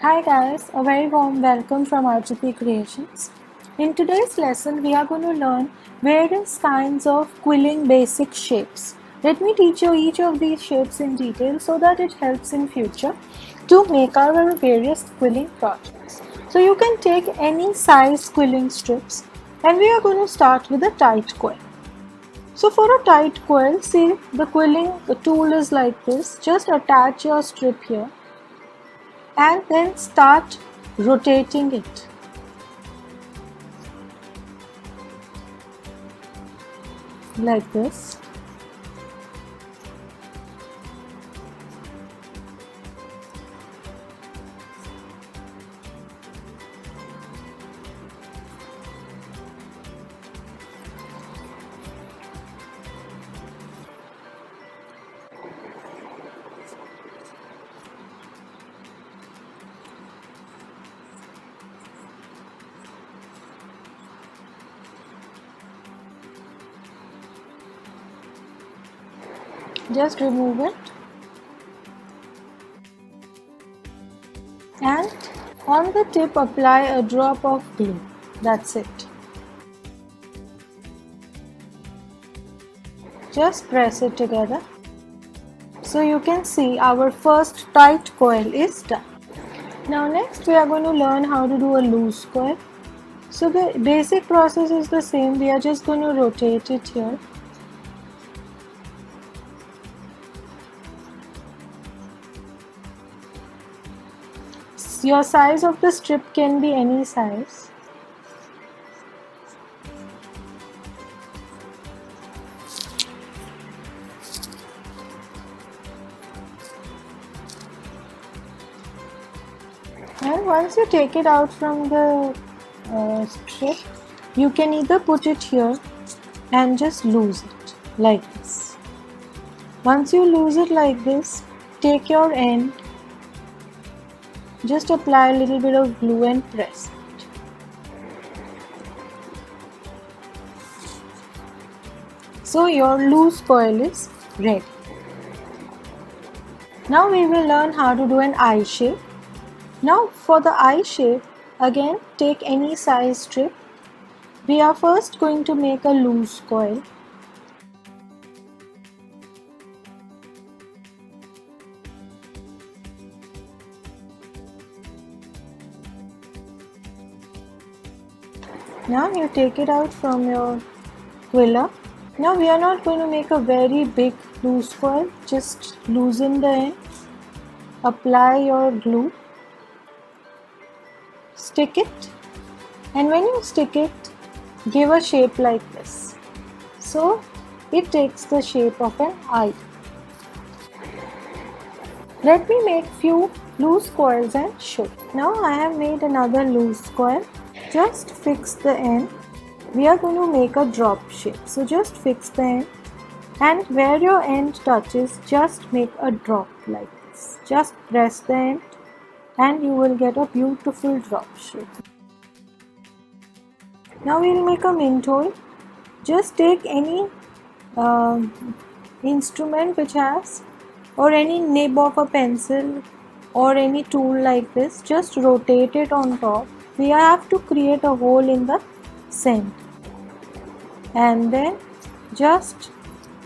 Hi guys, a very warm welcome from RGP Creations. In today's lesson, we are going to learn various kinds of quilling basic shapes. Let me teach you each of these shapes in detail so that it helps in future to make our various quilling projects. So you can take any size quilling strips and we are going to start with a tight quill. So for a tight quill, see the quilling tool is like this. Just attach your strip here and then start rotating it like this. Just remove it and on the tip apply a drop of glue. That's it. Just press it together. So you can see our first tight coil is done. Now next we are going to learn how to do a loose coil. So the basic process is the same. We are just going to rotate it here. Your size of the strip can be any size. And once you take it out from the strip, you can either put it here and just loose it like this. Once you loose it like this, take your end, just apply a little bit of glue and press it. So your loose coil is ready. Now we will learn how to do an eye shape. Now for the eye shape, again take any size strip. We are first going to make a loose coil. Now you take it out from your quiller. Now we are not going to make a very big loose coil, just loosen the end, apply your glue, stick it, and when you stick it, give a shape like this. So it takes the shape of an eye. Let me make few loose coils and show. Now I have made another loose coil. Just fix the end. We are going to make a drop shape. So just fix the end and where your end touches, just make a drop like this. Just press the end and you will get a beautiful drop shape. Now we will make a mint hole. Just take any instrument which has or any nib of a pencil or any tool like this. Just rotate it on top. We have to create a hole in the center and then just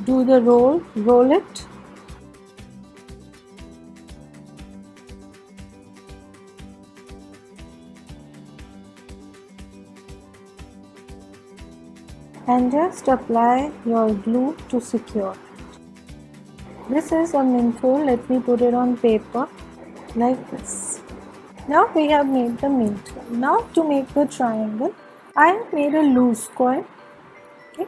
do the roll it. And just apply your glue to secure it. This is a mint hole. Let me put it on paper like this. Now we have made the mint hole. Now to make the triangle, I have made a loose coil. Okay.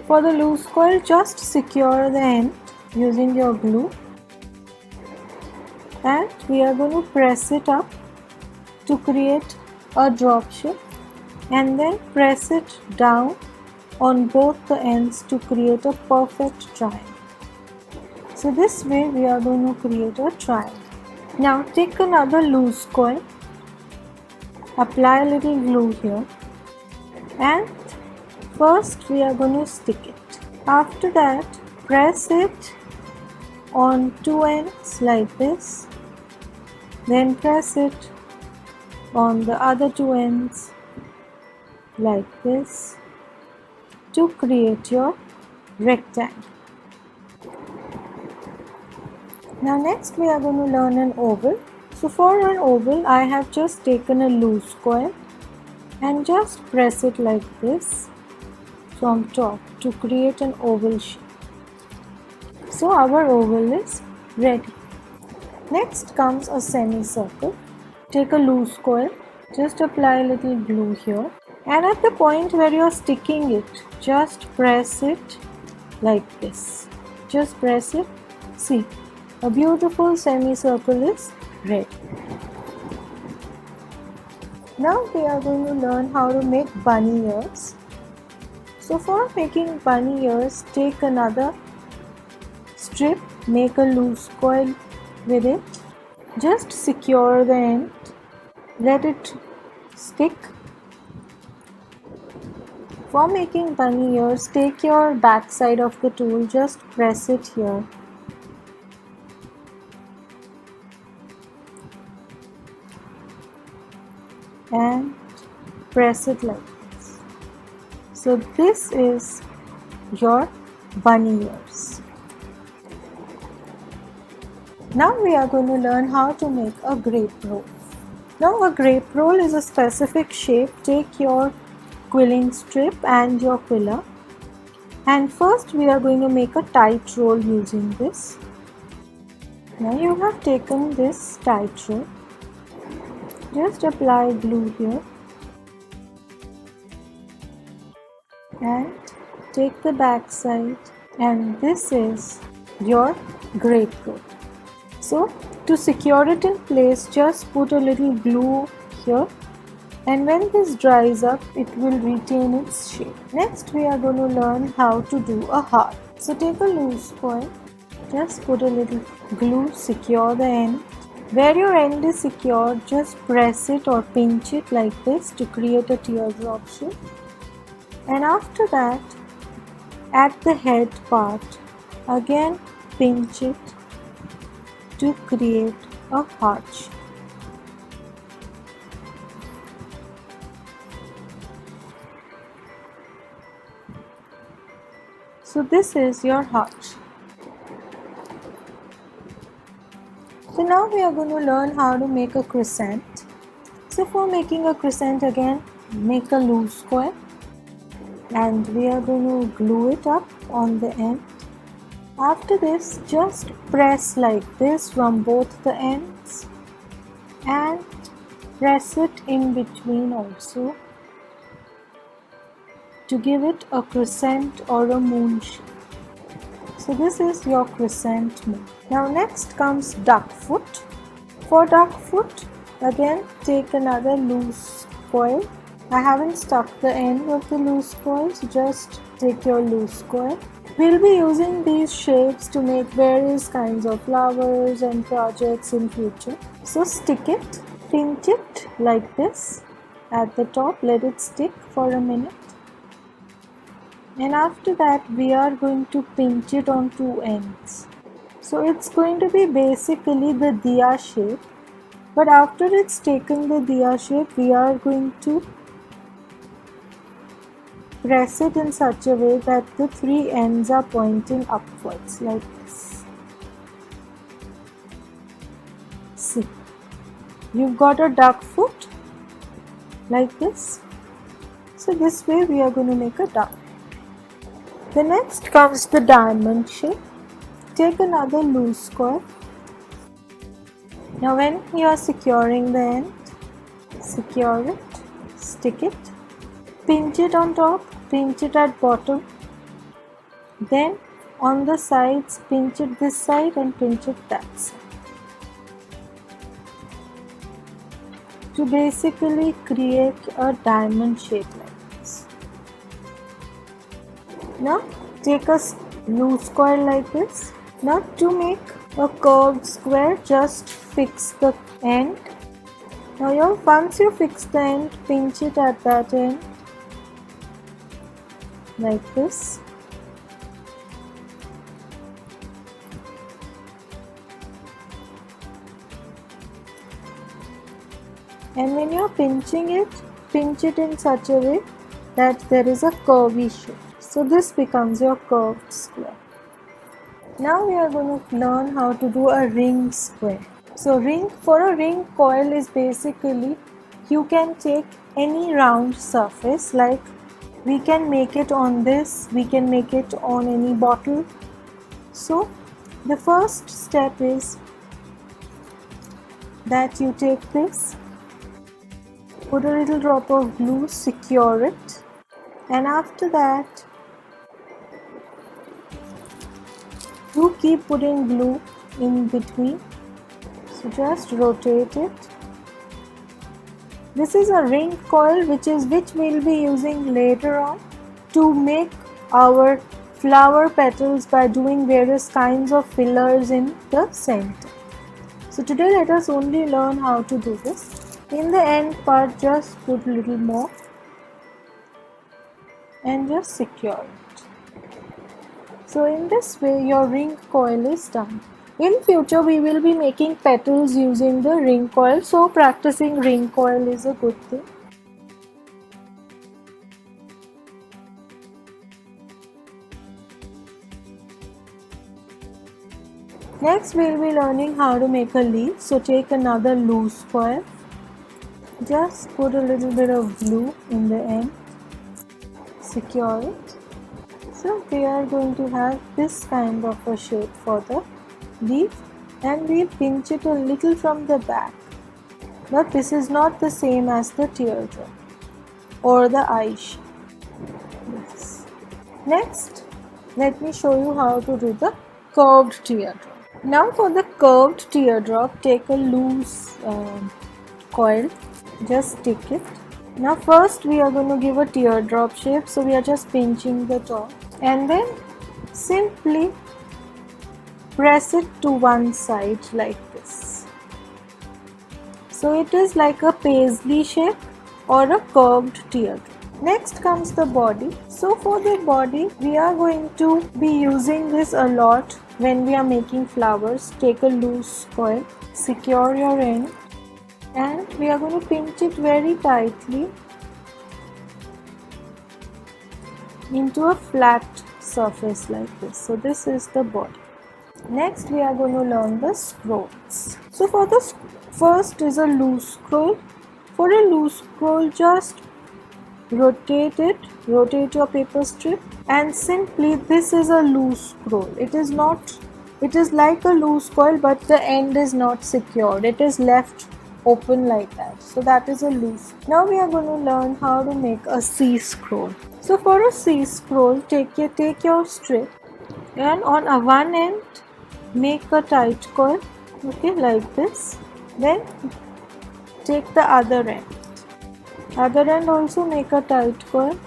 For the loose coil, just secure the end using your glue. And we are going to press it up to create a drop shape and then press it down on both the ends to create a perfect triangle. So this way we are going to create a triangle. Now take another loose coil, apply a little glue here and first we are going to stick it. After that press it on two ends like this Then press it on the other two ends like this to create your rectangle. Now next we are going to learn an oval. So for an oval I have just taken a loose coil and just press it like this from top to create an oval shape. So our oval is ready. Next comes a semicircle. Take a loose coil, just apply a little glue here, and at the point where you are sticking it, just press it like this. Just press it. See, a beautiful semicircle is ready. Now we are going to learn how to make bunny ears. So for making bunny ears, take another strip, make a loose coil with it, just secure the end, let it stick. For making bunny ears, take your back side of the tool, just press it here. And press it like this. So this is your bunny ears. Now we are going to learn how to make a grape roll. Now a grape roll is a specific shape. Take your quilling strip and your quiller, and first we are going to make a tight roll using this. Now you have taken this tight roll, just apply glue here and take the back side, and this is your grape roll. So to secure it in place, just put a little glue here, and when this dries up, it will retain its shape. Next we are going to learn how to do a heart. So take a loose coil, just put a little glue, secure the end. Where your end is secured, just press it or pinch it like this to create a teardrop shape. And after that, at the head part, again pinch it to create a heart shape. So this is your heart. So now we are going to learn how to make a crescent. So for making a crescent, again make a loose coil, and we are going to glue it up on the end. After this, just press like this from both the ends and press it in between also to give it a crescent or a moon shape. So this is your crescent moon. Now next comes duck foot. For duck foot, again take another loose coil. I haven't stuck the end of the loose coil, so just take your loose coil. We'll be using these shapes to make various kinds of flowers and projects in future. So stick it, pinch it like this at the top, let it stick for a minute. And after that, we are going to pinch it on two ends. So it's going to be basically the diya shape, but after it's taken the diya shape, we are going to press it in such a way that the three ends are pointing upwards like this. See, you've got a duck foot like this. So this way we are going to make a duck. The next comes the diamond shape. Take another loose coil. Now when you are securing the end, secure it, stick it, pinch it on top, pinch it at bottom, then on the sides pinch it this side and pinch it that side, to basically create a diamond shape like this. Now take a loose coil like this. Now to make a curved square, just fix the end. Now once you fix the end, pinch it at that end like this. And when you are pinching it, pinch it in such a way that there is a curvy shape. So this becomes your curved square. Now we are going to learn how to do a ring square. So for a ring coil is basically you can take any round surface, like we can make it on this, we can make it on any bottle. So the first step is that you take this, put a little drop of glue, secure it, and after that you keep putting glue in between. So just rotate it. This is a ring coil which we'll be using later on to make our flower petals by doing various kinds of fillers in the center. So today let us only learn how to do this. In the end part, just put a little more and just secure it. So in this way your ring coil is done. In future we will be making petals using the ring coil, so practicing ring coil is a good thing. Next we will be learning how to make a leaf. So take another loose coil, just put a little bit of glue in the end, secure it. So we are going to have this kind of a shape for the leaf, and we pinch it a little from the back, but this is not the same as the teardrop or the eye shape. Yes. Next, let me show you how to do the curved teardrop. Now for the curved teardrop, take a loose coil, just stick it. Now first we are going to give a teardrop shape, so we are just pinching the top and then simply press it to one side like this. So it is like a paisley shape or a curved teardrop. Next comes the body. So for the body we are going to be using this a lot when we are making flowers. Take a loose coil, secure your end, and we are going to pinch it very tightly into a flat surface like this. So this is the body. Next we are going to learn the scrolls. So for the first is a loose scroll. For a loose scroll, just rotate it, rotate your paper strip, and simply this is a loose scroll. It is like a loose coil, but the end is not secured. It is left open like that. So that is a loose. Now we are going to learn how to make a C scroll. So for a C scroll, take your strip, and on one end make a tight coil, okay, like this. Then take the other end. Other end also make a tight coil.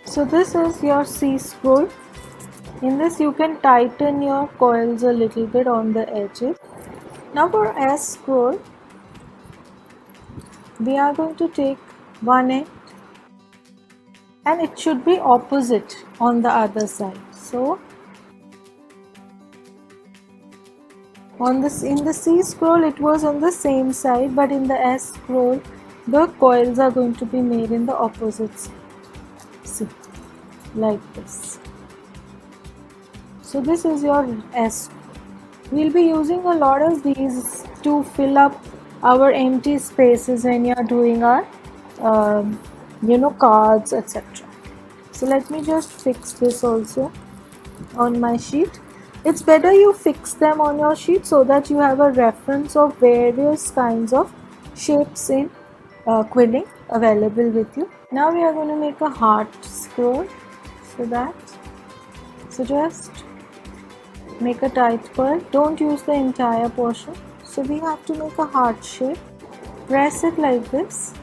So this is your C scroll. In this you can tighten your coils a little bit on the edges. Now for S scroll, we are going to take one end and it should be opposite on the other side. So in the C scroll it was on the same side, but in the S scroll the coils are going to be made in the opposite side. See, like this. So this is your S. We'll be using a lot of these to fill up our empty spaces when you are doing our cards, etc. So let me just fix this also on my sheet. It's better you fix them on your sheet so that you have a reference of various kinds of shapes in quilling available with you. Now we are going to make a heart scroll. So just make a tight coil. Don't use the entire portion. So we have to make a heart shape. Press it like this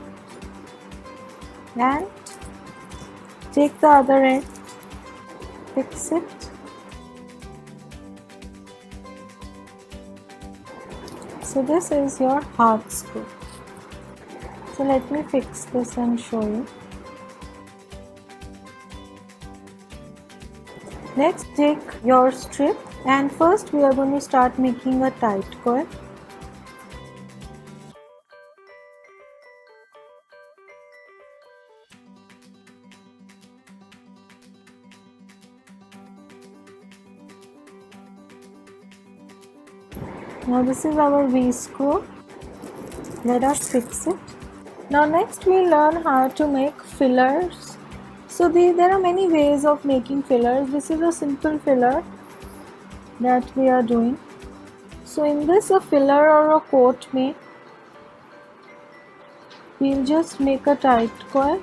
and take the other end, fix it. So this is your heart screw. So let me fix this and show you. Next, take your strip and first we are going to start making a tight coil. Now this is our V-screw. Let us fix it. Now next we learn how to make fillers. So there are many ways of making fillers. This is a simple filler that we are doing. So in this a filler or a quote may, we'll just make a tight coil,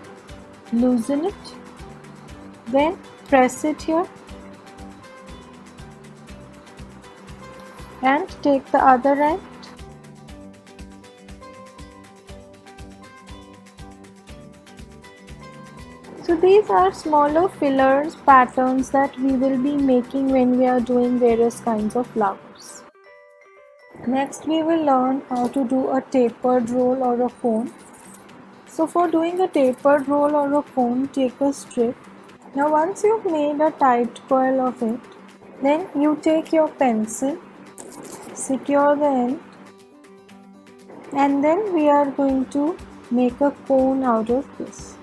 loosen it, then press it here and take the other end. So these are smaller fillers patterns that we will be making when we are doing various kinds of flowers. Next we will learn how to do a tapered roll or a cone. So for doing a tapered roll or a cone, take a strip. Now once you've made a tight coil of it, then you take your pencil, secure the end, and then we are going to make a cone out of this.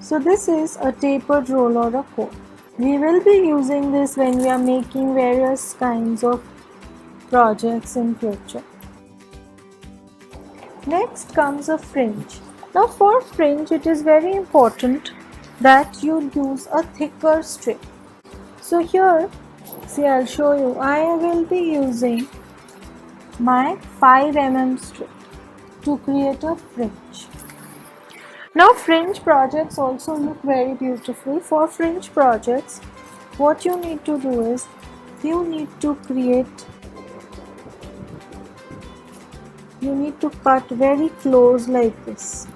So this is a tapered roll or a cone. We will be using this when we are making various kinds of projects in future. Next comes a fringe. Now for fringe it is very important that you use a thicker strip. So here, see, I'll show you. I will be using my 5 mm strip to create a fringe. Now fringe projects also look very beautiful. For fringe projects, what you need to do is you need to cut very close like this.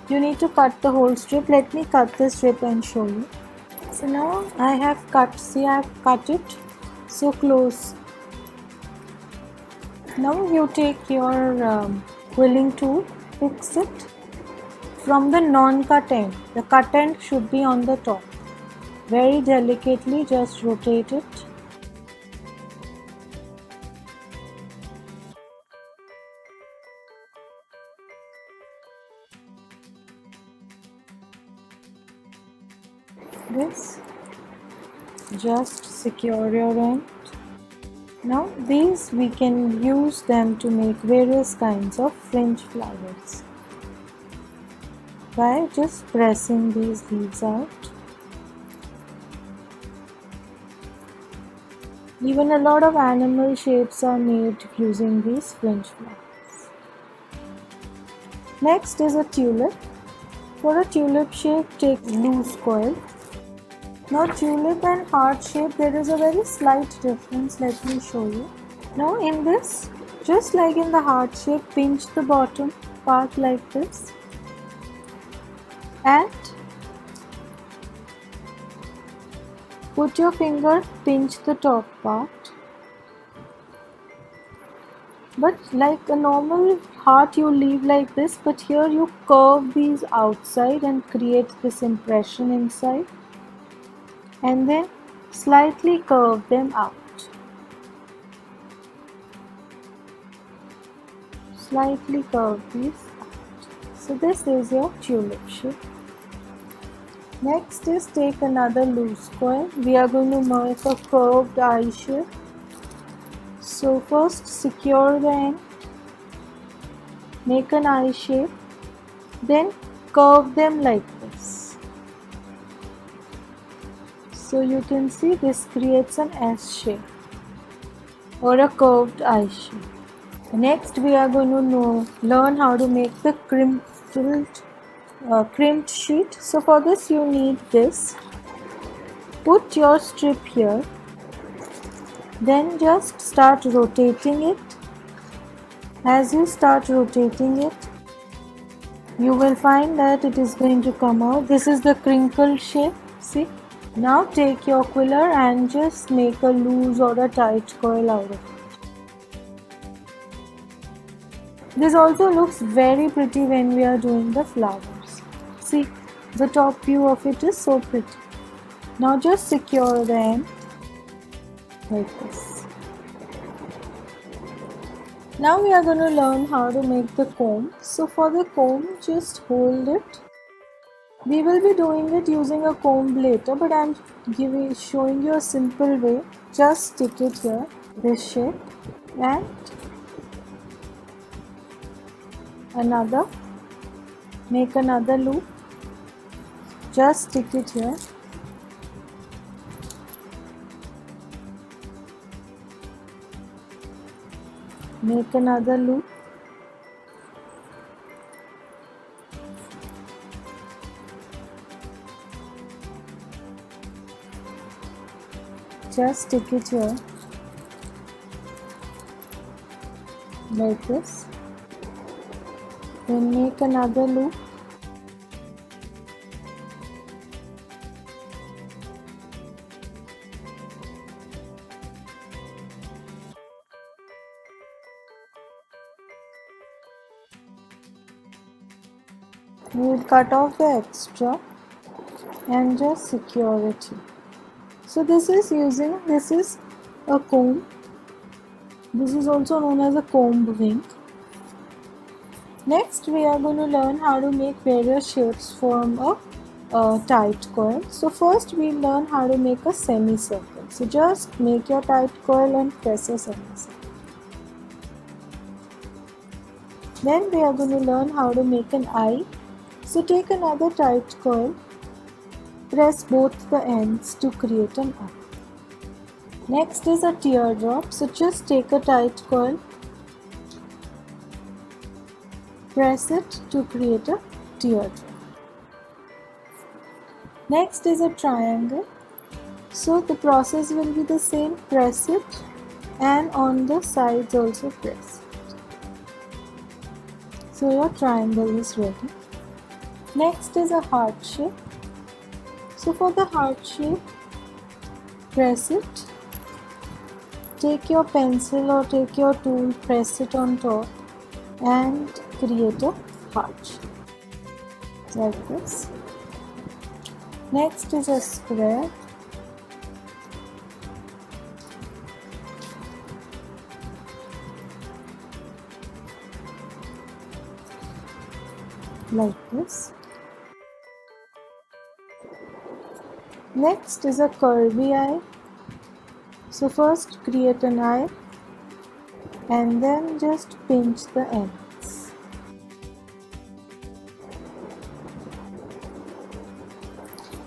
You need to cut the whole strip. Let me cut the strip and show you. So now I have cut, see, I have cut it so close. Now you take your quilling tool, fix it from the non-cut end. The cut end should be on the top. Very delicately just rotate it. This, just secure your end. Now these we can use them to make various kinds of fringe flowers by just pressing these leaves out. Even a lot of animal shapes are made using these fringe flowers. Next is a tulip. For a tulip shape, take loose coil. Now tulip and heart shape, there is a very slight difference. Let me show you. Now in this, just like in the heart shape, pinch the bottom part like this and put your finger, pinch the top part. But like a normal heart you leave like this, but here you curve these outside and create this impression inside. And then slightly curve them out. Slightly curve these out. So this is your tulip shape. Next is take another loose coil. We are going to make a curved eye shape. So first secure the end, make an eye shape, then curve them like this. So you can see this creates an S shape or a curved eye shape. Next we are going to learn how to make the crimped sheet. So for this you need this. Put your strip here, then just start rotating it. As you start rotating it, you will find that it is going to come out. This is the crinkle shape, see. Now take your quiller and just make a loose or a tight coil out of it. This also looks very pretty when we are doing the flowers. See, The top view of it is so pretty. Now just secure the end like this. Now we are going to learn how to make the comb. So for the comb, just hold it. We will be doing it using a comb later, but I am showing you a simple way. Just stick it here, this shape, and another. Make another loop. Just stick it here. Make another loop. Just stick it here like this. Then make another loop. We will cut off the extra and just secure it here. So this is a comb. This is also known as a comb wing. Next we are going to learn how to make various shapes from a tight coil. So first we learn how to make a semicircle. So just make your tight coil and press a semicircle. Then we are going to learn how to make an eye. So take another tight coil, press both the ends to create an eye. Next is a teardrop. So just take a tight coil, press it to create a teardrop. Next is a triangle. So the process will be the same. Press it and on the sides also press it. So your triangle is ready. Next is a heart shape. So for the heart shape, press it. Take your pencil or take your tool, press it on top and create a heart shape like this. Next is a square. Like this. Next is a curvy eye. So first create an eye and then just pinch the ends.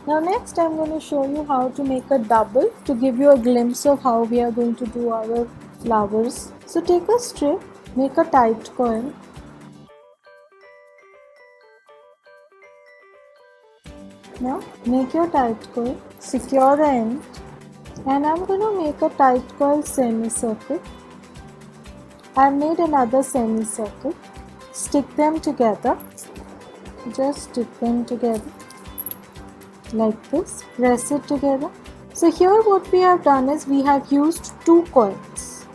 Now next I am going to show you how to make a double to give you a glimpse of how we are going to do our flowers. So take a strip, make a tight coil. Now make your tight coil, secure the end, and I'm going to make a tight coil semicircle. I've made another semicircle. Stick them together. Just stick them together like this. Press it together. So here what we have done is we have used 2 coils.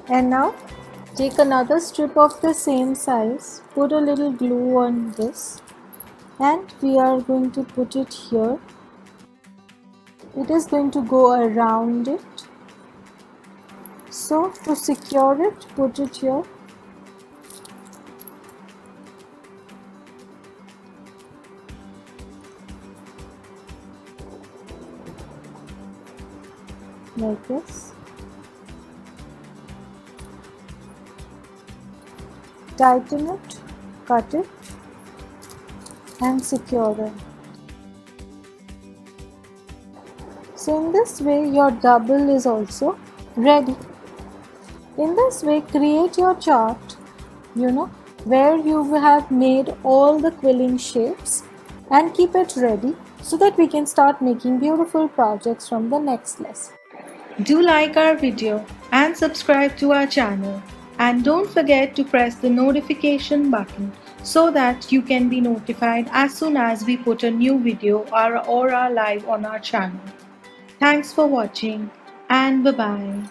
And now take another strip of the same size. Put a little glue on this. And we are going to put it here. It is going to go around it. So to secure it, put it here. Like this. Tighten it, cut it, and secure it. So in this way your double is also ready. In this way create your chart, where you have made all the quilling shapes, and keep it ready so that we can start making beautiful projects from the next lesson. Do like our video and subscribe to our channel, and don't forget to press the notification button so that you can be notified as soon as we put a new video or are live on our channel. Thanks for watching and bye-bye.